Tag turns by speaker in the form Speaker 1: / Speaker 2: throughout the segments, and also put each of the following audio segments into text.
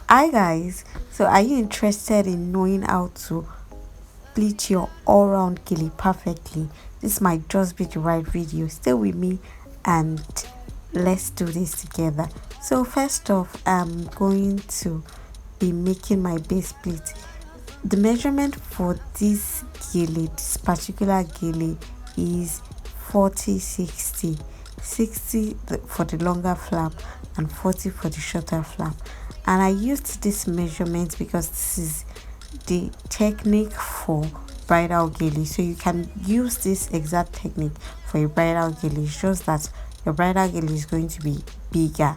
Speaker 1: Hi guys, so are you interested in knowing how to pleat your all-round gele perfectly? This might just be the right video. Stay with me and let's do this together. So first off, I'm going to be making my base pleat. The measurement for this particular gele is 40 60. 60 for the longer flap and 40 for the shorter flap, and I used this measurement because this is the technique for bridal gele. So you can use this exact technique for a bridal gele. It's just that your bridal gele is going to be bigger.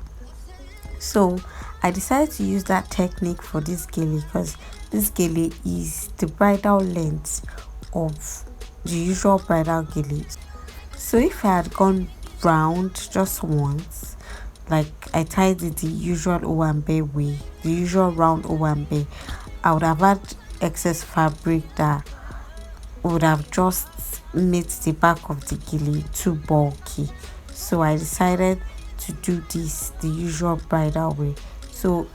Speaker 1: So I decided to use that technique for this gele because this gele is the bridal length of the usual bridal gele. So if I had gone round just once, like I tied it the usual owambe way, the usual round owambe, I would have had excess fabric that would have just made the back of the gele too bulky. So I decided to do this the usual bridal way. So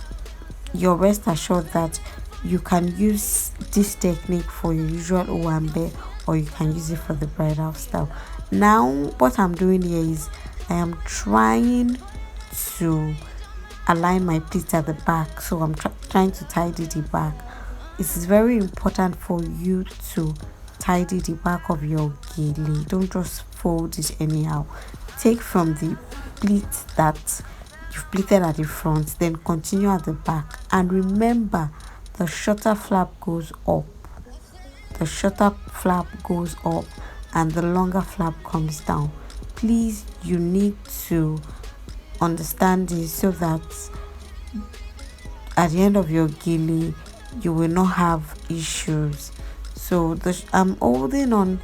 Speaker 1: you're rest assured that you can use this technique for your usual owambe, or you can use it for the bridal style. Now what I'm doing here is I am trying to align my pleats at the back, so I'm trying to tidy the back. It is very important for you to tidy the back of your gele. Don't just fold it anyhow. Take from the pleat that you've pleated at the front, then continue at the back, and remember the shorter flap goes up, the shorter flap goes up and the longer flap comes down. Please, you need to understand this so that at the end of your gele you will not have issues. So I'm holding on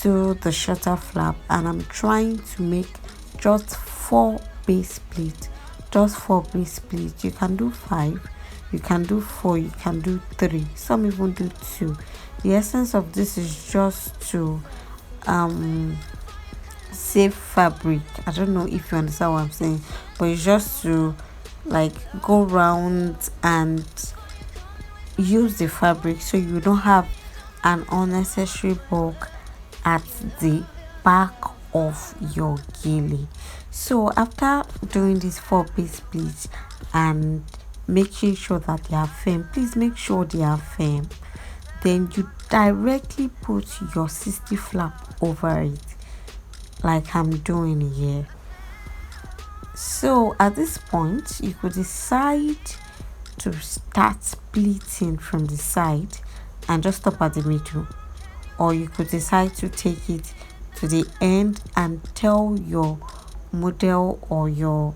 Speaker 1: to the shorter flap and I'm trying to make just 4 base pleats. Just 4 base pleats. You can do 5, you can do 4, you can do 3, some even do 2. The essence of this is just to save fabric. I don't know if you understand what I'm saying, but it's just to like go round and use the fabric so you don't have an unnecessary bulk at the back of your gele. So after doing these 4 base pleats and making sure that they are firm, please make sure they are firm, then you directly put your 60 flap over it like I'm doing here. So at this point you could decide to start pleating from the side and just stop at the middle, or you could decide to take it to the end and tell your model or your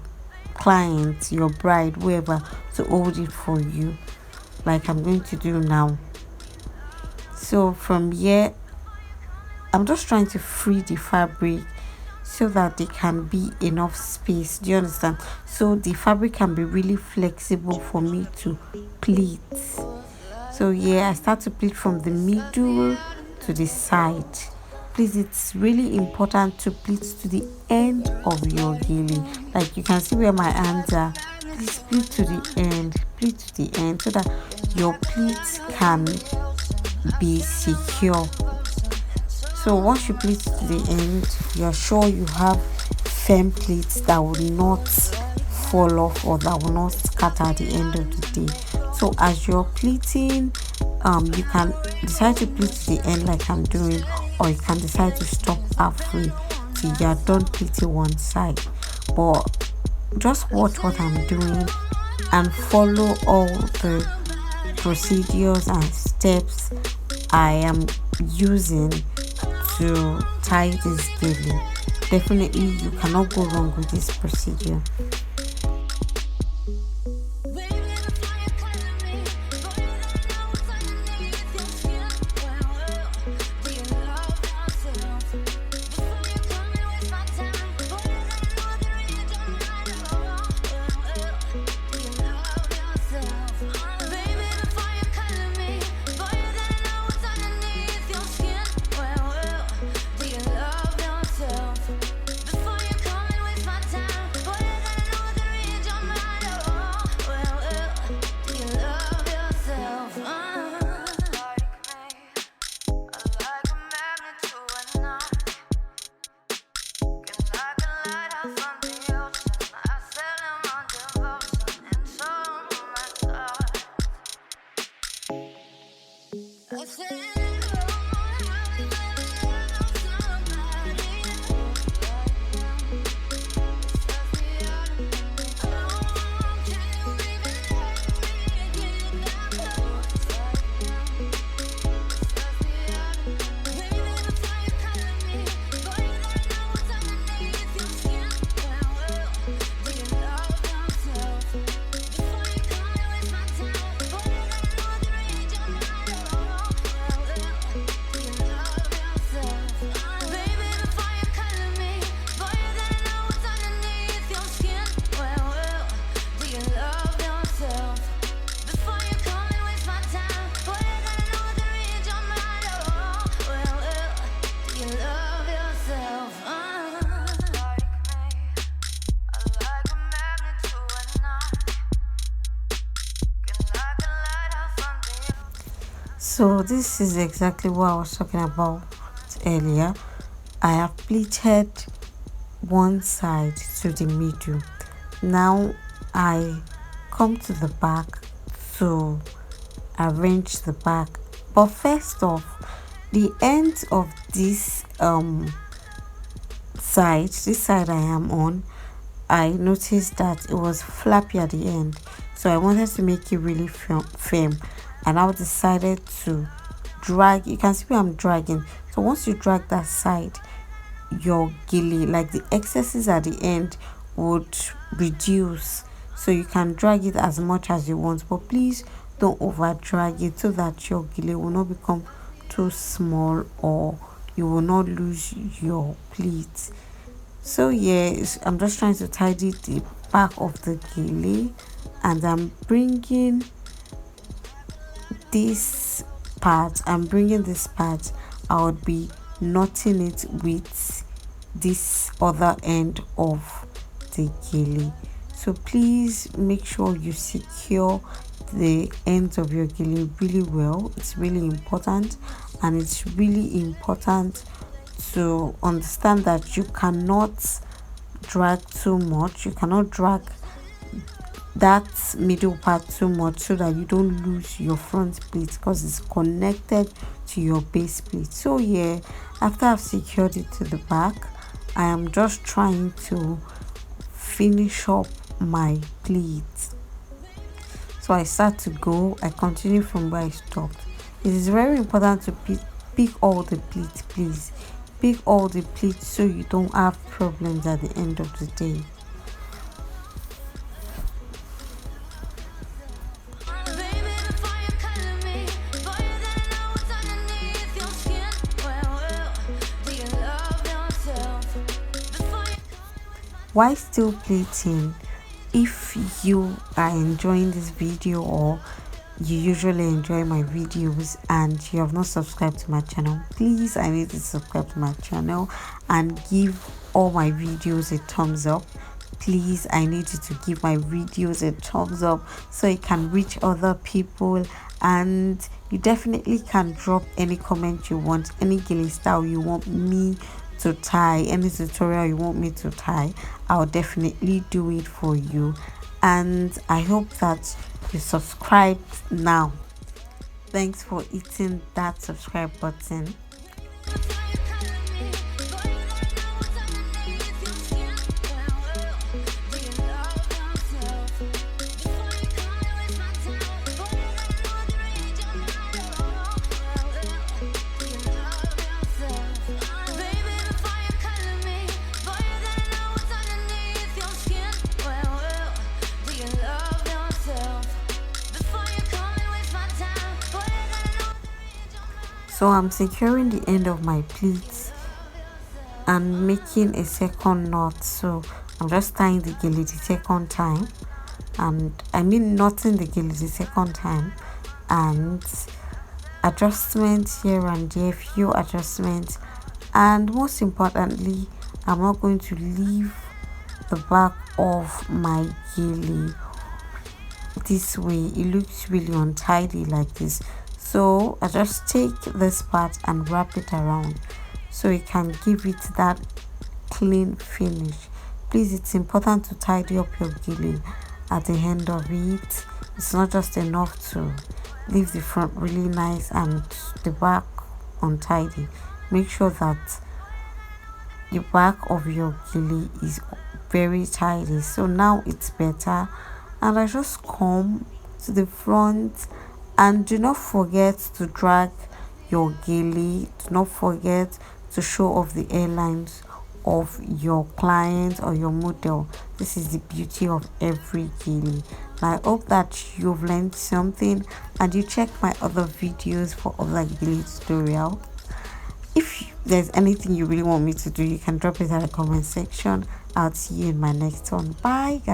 Speaker 1: client, your bride, whoever, to hold it for you like I'm going to do now. So from here I'm just trying to free the fabric so that there can be enough space. Do you understand? So the fabric can be really flexible for me to pleat. So yeah, I start to pleat from the middle to the side. Please, it's really important to pleat to the end of your gele. Like you can see where my hands are. Please pleat to the end, pleat to the end, so that your pleats can be secure. So once you pleat to the end, you're sure you have firm pleats that will not fall off or that will not scatter at the end of the day. So as you're pleating, you can decide to pleat to the end like I'm doing, or you can decide to stop halfway till you're done pleating one side. But just watch what I'm doing and follow all the procedures and steps I am using to tie this gele. Definitely you cannot go wrong with this procedure. So this is exactly what I was talking about earlier. I have pleated one side to the middle. Now I come to the back to arrange the back. But first off, the end of this this side I am on, I noticed that it was flappy at the end, so I wanted to make it really firm, and I decided to drag. You can see where I'm dragging. So once you drag that side, your gele, like the excesses at the end, would reduce. So you can drag it as much as you want, but please don't over drag it so that your gele will not become too small or you will not lose your pleats. So yes, I'm just trying to tidy the back of the gele, and this I'm bringing this part. I would be knotting it with this other end of the gele. So please make sure you secure the ends of your gele really well. It's really important, and it's really important to understand that you cannot drag too much. You cannot drag that middle part too much so that you don't lose your front pleat, because it's connected to your base pleat. So yeah, after I've secured it to the back, I am just trying to finish up my pleat. So I start to go, I continue from where I stopped. It is very important to pick all the pleats, please. Pick all the pleats so you don't have problems at the end of the day. Why still pleating? If you are enjoying this video, or you usually enjoy my videos and you have not subscribed to my channel, please, I need to subscribe to my channel and give all my videos a thumbs up. Please, I need you to give my videos a thumbs up so it can reach other people. And you definitely can drop any comment you want, any gele style you want me to tie, any tutorial you want me to tie. I'll definitely do it for you, and I hope that you subscribe now. Thanks for hitting that subscribe button. So I'm securing the end of my pleats and making a second knot. So I'm just tying the gele the second time, and I mean knotting the gele the second time, and adjustments here and there, few adjustments. And most importantly, I'm not going to leave the back of my gele this way. It looks really untidy like this. So I just take this part and wrap it around so it can give it that clean finish. Please, it's important to tidy up your gele at the end of it. It's not just enough to leave the front really nice and the back untidy. Make sure that the back of your gele is very tidy. So now it's better, and I just come to the front, and do not forget to drag your gele. Do not forget to show off the airlines of your client or your model. This is the beauty of every gele. I hope that you've learned something, and you check my other videos for other gele tutorial. If there's anything you really want me to do, you can drop it in the comment section. I'll see you in my next one. Bye guys.